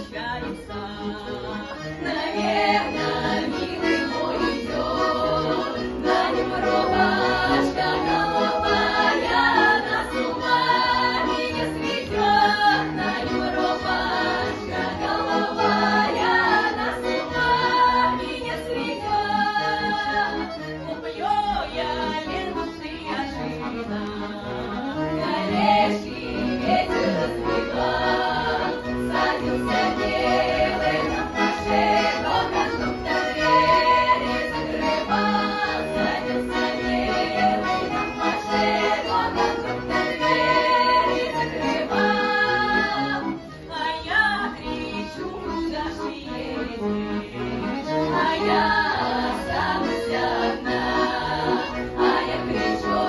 кончается. Наверно, милый мой идет, на нем рубашка голубая, нас ума меня сведет, на нем рубашка голубая, нас ума меня сведет. Куплю я ленты ожина, горячий ветер развивал, садился белый на машину, кондуктор двери закрывал, садился белый на машину, кондуктор двери закрывал. А я кричу, куда ж едешь, а я останусь одна, а я кричу,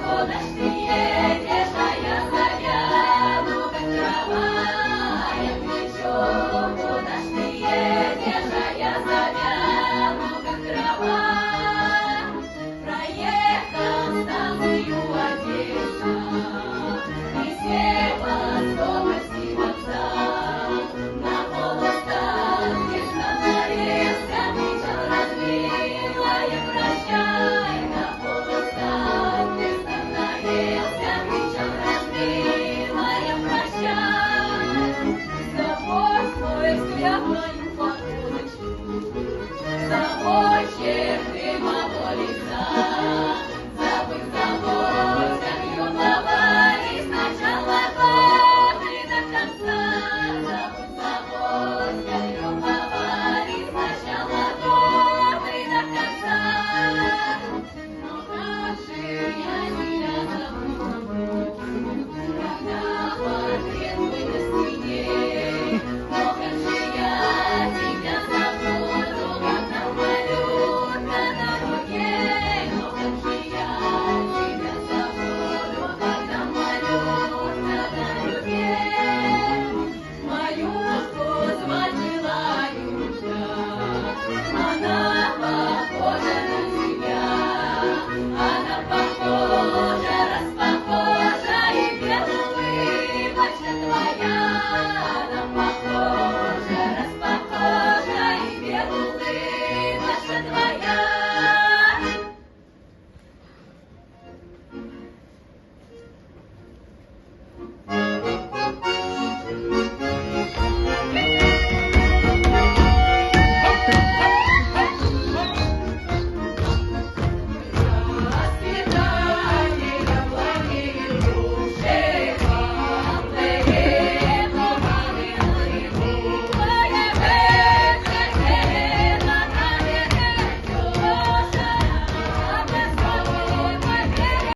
куда ж ты едешь, а я завяну, как трава, а я кричу, куда ж ты едешь, а я завяну, как трава. Проехал станцию Одесса и Севастопольский вокзал, на полустанке становился, кричал разбилая, прощай, на полустанке становился, кричал разбилая, прощай. Забудь мой взгляд, мою походочку, забудь черты моего лица, забудь, как юного и сначала года и до конца, забудь, как юного и сначала года и до конца. Но как же я тебя забуду, когда портрет мой на стене, но как же я тебя забуду, когда малютка на руке, но как же я тебя забуду, когда малютка на руке. Малютку звать Милаюшка, она похожа на тебя, она похожа, раз похожа, и белулыбочка твоя, она похожа, раз похожа, и белулыбочка твоя.